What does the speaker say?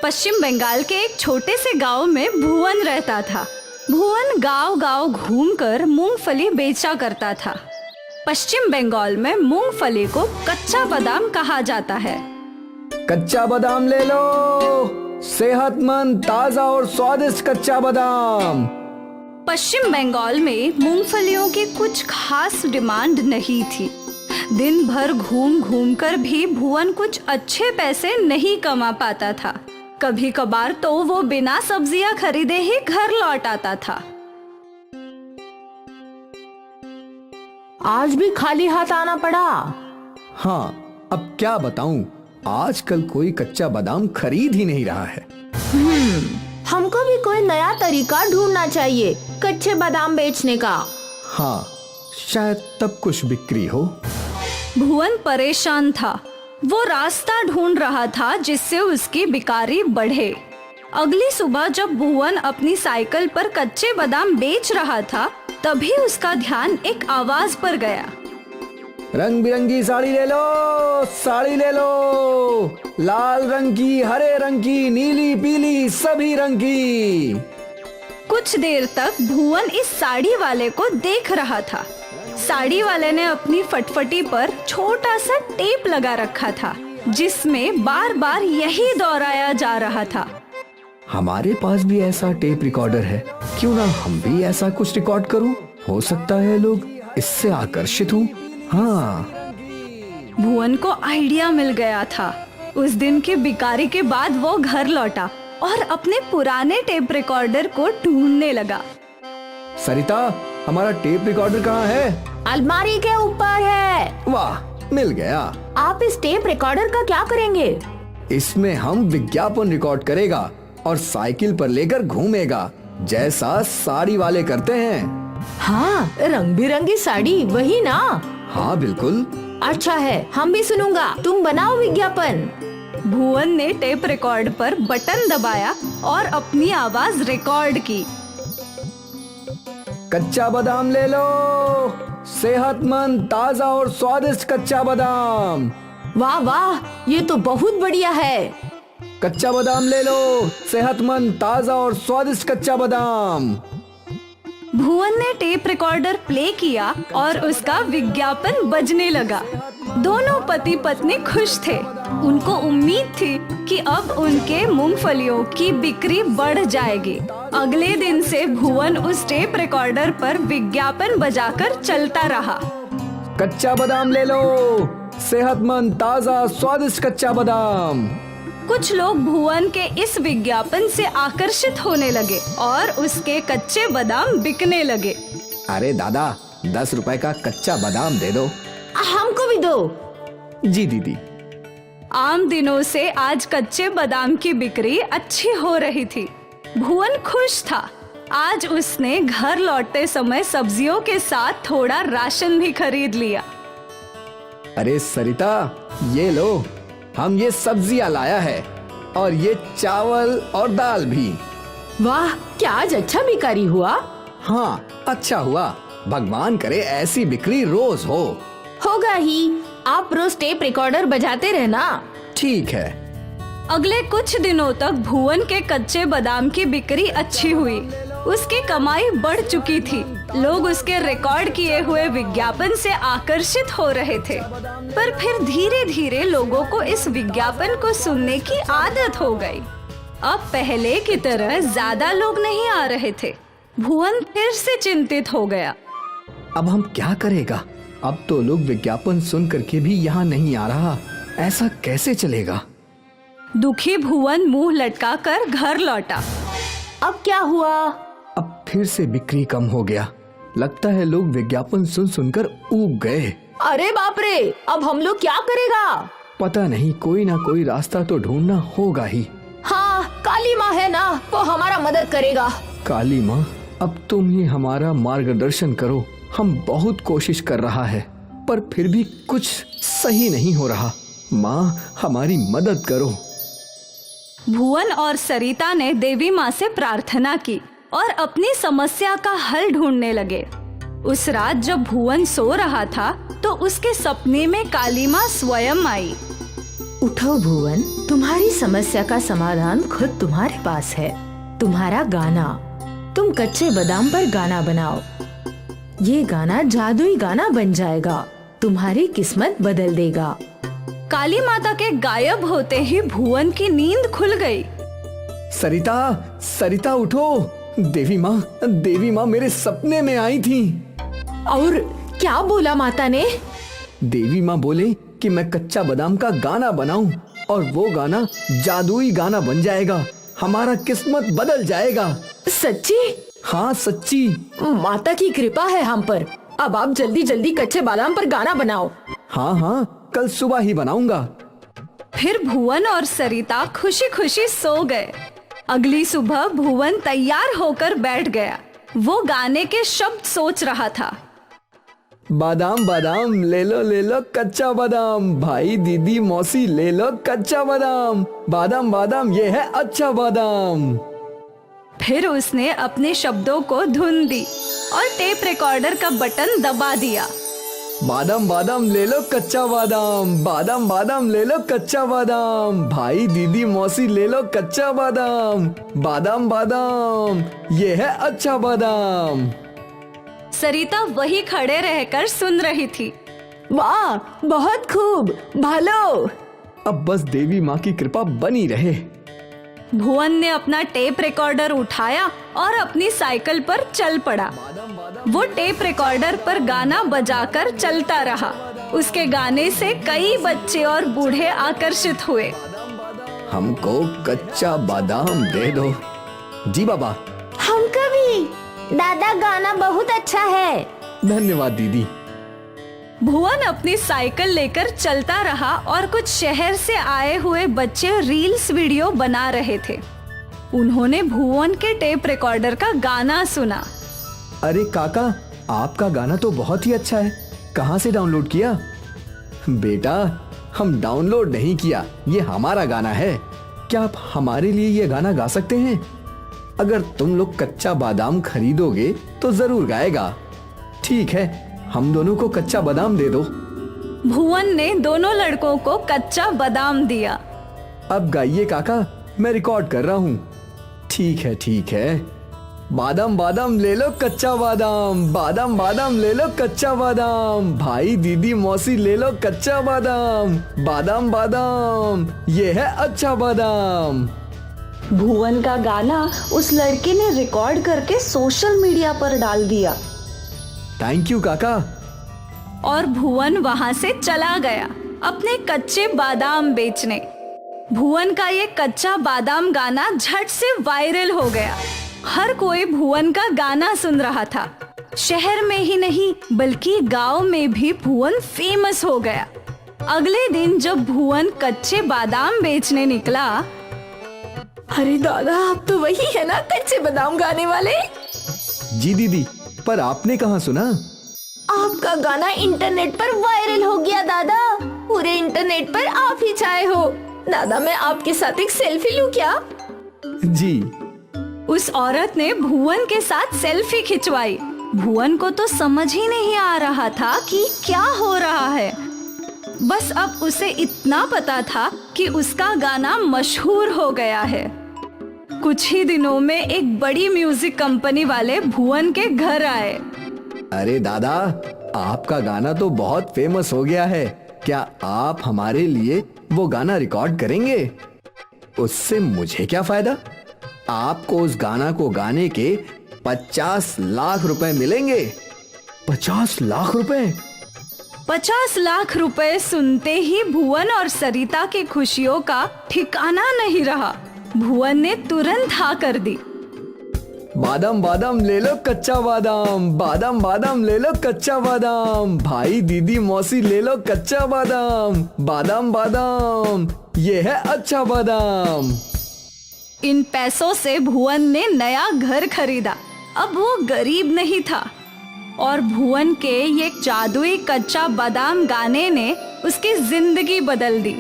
पश्चिम बंगाल के एक छोटे से गांव में भुवन रहता था। भुवन गांव-गांव घूमकर मूंगफली बेचा करता था। पश्चिम बंगाल में मूंगफली को कच्चा बादाम कहा जाता है। कच्चा बादाम ले लो, सेहतमंद, ताजा और स्वादिष्ट कच्चा बादाम। पश्चिम बंगाल में मूंगफलियों की कुछ खास डिमांड नहीं थी। दिन भर घूम घूम कर भी भुवन कुछ अच्छे पैसे नहीं कमा पाता था। कभी कभार तो वो बिना सब्जियां खरीदे ही घर लौट आता था। आज भी खाली हाथ आना पड़ा। हाँ, अब क्या बताऊं, आजकल कोई कच्चा बादाम खरीद ही नहीं रहा है। हमको भी कोई नया तरीका ढूंढना चाहिए कच्चे बादाम बेचने का। हाँ, शायद तब कुछ बिक्री हो। भुवन परेशान था। वो रास्ता ढूंढ रहा था जिससे उसकी बिक्री बढ़े। अगली सुबह जब भुवन अपनी साइकिल पर कच्चे बादाम बेच रहा था, तभी उसका ध्यान एक आवाज पर गया। रंग बिरंगी साड़ी ले लो, साड़ी ले लो, लाल रंग की, हरे रंग की, नीली पीली, सभी रंग की। कुछ देर तक भुवन इस साड़ी वाले को देख रहा था। साड़ी वाले ने अपनी फटफटी पर छोटा सा टेप लगा रखा था, जिसमें बार बार यही दोहराया जा रहा था। हमारे पास भी ऐसा टेप रिकॉर्डर है, क्यों ना हम भी ऐसा कुछ रिकॉर्ड करूं? हो सकता है लोग इससे आकर्षित हों। हाँ, भुवन को आइडिया मिल गया था। उस दिन की बिकारी के बाद वो घर लौटा और अपने पुराने टेप रिकॉर्डर को ढूंढने लगा। सरिता, हमारा टेप रिकॉर्डर कहाँ है? अलमारी के ऊपर है। वाह, मिल गया। आप इस टेप रिकॉर्डर का क्या करेंगे? इसमें हम विज्ञापन रिकॉर्ड करेगा और साइकिल पर लेकर घूमेगा, जैसा साड़ी वाले करते हैं। हाँ, रंग बिरंगी साड़ी, वही ना? हाँ बिल्कुल। अच्छा है, हम भी सुनूंगा। तुम बनाओ विज्ञापन। भुवन ने टेप रिकॉर्ड पर बटन दबाया और अपनी आवाज रिकॉर्ड की। कच्चा बादाम ले लो, सेहतमंद, ताजा और स्वादिष्ट कच्चा बादाम। वाह वाह, ये तो बहुत बढ़िया है। कच्चा बादाम ले लो, सेहतमंद, ताजा और स्वादिष्ट कच्चा बादाम। भुवन ने टेप रिकॉर्डर प्ले किया और उसका विज्ञापन बजने लगा। दोनों पति पत्नी खुश थे। उनको उम्मीद थी कि अब उनके मूंगफलियों की बिक्री बढ़ जाएगी। अगले दिन से भुवन उस टेप रिकॉर्डर पर विज्ञापन बजाकर चलता रहा। कच्चा बादाम ले लो, सेहतमंद, ताजा, स्वादिष्ट कच्चा बादाम। कुछ लोग भुवन के इस विज्ञापन से आकर्षित होने लगे और उसके कच्चे बादाम बिकने लगे। अरे दादा, 10 रुपए का कच्चा बादाम दे दो। हमको भी दो। जी दीदी। आम दिनों से आज कच्चे बादाम की बिक्री अच्छी हो रही थी। भुवन खुश था। आज उसने घर लौटते समय सब्जियों के साथ थोड़ा राशन भी खरीद लिया। अरे सरिता, ये लो, हम ये सब्जियां लाया है और ये चावल और दाल भी। वाह, क्या आज अच्छा बिकारी हुआ? हाँ, अच्छा हुआ। भगवान करे ऐसी बिक्री रोज हो। होगा ही। आप रोज टेप रिकॉर्डर बजाते रहना। ठीक है। अगले कुछ दिनों तक भुवन के कच्चे बादाम की बिक्री अच्छी हुई। उसकी कमाई बढ़ चुकी थी। लोग उसके रिकॉर्ड किए हुए विज्ञापन से आकर्षित हो रहे थे। पर फिर धीरे धीरे लोगों को इस विज्ञापन को सुनने की आदत हो गई। अब पहले की तरह ज्यादा लोग नहीं आ रहे थे। भुवन फिर से चिंतित हो गया। अब हम क्या करेगा? अब तो लोग विज्ञापन सुन करके भी यहाँ नहीं आ रहा। ऐसा कैसे चलेगा? दुखी भुवन मुंह लटकाकर घर लौटा। अब क्या हुआ? अब फिर से बिक्री कम हो गया। लगता है लोग विज्ञापन सुन सुनकर ऊब गए। अरे बाप रे, अब हम लोग क्या करेगा? पता नहीं, कोई ना कोई रास्ता तो ढूंढना होगा ही। हाँ, काली माँ है ना, वो हमारा मदद करेगा। काली माँ, अब तुम ही हमारा मार्गदर्शन करो। हम बहुत कोशिश कर रहा है, पर फिर भी कुछ सही नहीं हो रहा। माँ, हमारी मदद करो। भुवन और सरिता ने देवी माँ से प्रार्थना की और अपनी समस्या का हल ढूंढने लगे। उस रात जब भुवन सो रहा था, तो उसके सपने में काली माँ स्वयं आई। उठो भुवन, तुम्हारी समस्या का समाधान खुद तुम्हारे पास है। तुम्हारा गाना, तुम कच्चे बादाम पर गाना बनाओ। ये गाना जादुई गाना बन जाएगा, तुम्हारी किस्मत बदल देगा। काली माता के गायब होते ही भुवन की नींद खुल गई। सरिता, सरिता उठो। देवी माँ मेरे सपने में आई थी। और क्या बोला माता ने? देवी माँ बोले कि मैं कच्चा बादाम का गाना बनाऊं और वो गाना जादुई गाना बन जाएगा, हमारा किस्मत बदल जाएगा। सच्ची? हाँ सच्ची। माता की कृपा है हम पर। अब आप जल्दी जल्दी कच्चे बादाम पर गाना बनाओ। हाँ, कल सुबह ही बनाऊंगा। फिर भुवन और सरिता खुशी खुशी सो गए। अगली सुबह भुवन तैयार होकर बैठ गया। वो गाने के शब्द सोच रहा था। बादाम बादाम ले लो कच्चा बादाम, भाई दीदी मौसी ले लो कच्चा बादाम, बादाम बादाम ये है अच्छा बादाम। फिर उसने अपने शब्दों को धुन दी और टेप रिकॉर्डर का बटन दबा दिया। बादाम बादाम ले लो कच्चा बादाम, बादाम बादाम ले लो कच्चा बादाम, भाई दीदी मौसी ले लो कच्चा बादाम, बादाम बादाम ये है अच्छा बादाम। सरिता वही खड़े रहकर सुन रही थी। वाह, बहुत खूब, भालो। अब बस देवी माँ की कृपा बनी रहे। भुवन ने अपना टेप रिकॉर्डर उठाया और अपनी साइकिल पर चल पड़ा। वो टेप रिकॉर्डर पर गाना बजाकर चलता रहा। उसके गाने से कई बच्चे और बूढ़े आकर्षित हुए। हमको कच्चा बादाम दे दो। जी बाबा। हमको भी। दादा, गाना बहुत अच्छा है। धन्यवाद दीदी। भुवन अपनी साइकिल लेकर चलता रहा और कुछ शहर से आए हुए बच्चे रील्स वीडियो बना रहे थे। उन्होंने भुवन के टेप रिकॉर्डर का गाना सुना। अरे काका, आपका गाना तो बहुत ही अच्छा है, कहाँ से डाउनलोड किया? बेटा, हम डाउनलोड नहीं किया, ये हमारा गाना है। क्या आप हमारे लिए ये गाना गा सकते हैं? अगर तुम लोग कच्चा बादाम खरीदोगे तो जरूर गाएगा। ठीक है, हम दोनों को कच्चा बादाम दे दो। भुवन ने दोनों लड़कों को कच्चा बादाम दिया। अब गाइए काका, मैं रिकॉर्ड कर रहा हूँ। ठीक है। बादाम बादाम ले लो कच्चा बादाम, बादाम बादाम ले लो कच्चा बादाम, भाई दीदी मौसी ले लो कच्चा बादाम, बादाम बादाम ये है अच्छा बादाम। भुवन का गाना उस लड़के ने रिकॉर्ड करके सोशल मीडिया पर डाल दिया। थैंक यू काका। और भुवन वहां से चला गया अपने कच्चे बादाम बेचने। भुवन का ये कच्चा बादाम गाना झट से वायरल हो गया। हर कोई भुवन का गाना सुन रहा था। शहर में ही नहीं बल्कि गांव में भी भुवन फेमस हो गया। अगले दिन जब भुवन कच्चे बादाम बेचने निकला। अरे दादा, आप तो वही है ना कच्चे बादाम गाने वाले? जी दीदी, पर आपने कहाँ सुना? आपका गाना इंटरनेट पर वायरल हो गया दादा। पूरे इंटरनेट पर आप ही छाए हो। दादा, मैं आपके साथ एक सेल्फी लूं क्या? जी। उस औरत ने भुवन के साथ सेल्फी खिंचवाई। भुवन को तो समझ ही नहीं आ रहा था कि क्या हो रहा है। बस अब उसे इतना पता था कि उसका गाना मशहूर हो गया है। कुछ ही दिनों में एक बड़ी म्यूजिक कंपनी वाले भुवन के घर आए। अरे दादा, आपका गाना तो बहुत फेमस हो गया है, क्या आप हमारे लिए वो गाना रिकॉर्ड करेंगे? उससे मुझे क्या फायदा? आपको उस गाना को गाने के 50 लाख रुपए मिलेंगे। 50 लाख रुपए? 50 लाख रुपए सुनते ही भुवन और सरिता की खुशियों का ठिकाना नहीं रहा। भुवन ने तुरंत हाँ कर दी। बादाम बादाम ले लो कच्चा बादाम, बादाम बादाम ले लो कच्चा बादाम, भाई दीदी मौसी ले लो कच्चा बादाम, बादाम बादाम ये है अच्छा बादाम। इन पैसों से भुवन ने नया घर खरीदा। अब वो गरीब नहीं था और भुवन के ये जादुई कच्चा बादाम गाने ने उसकी जिंदगी बदल दी।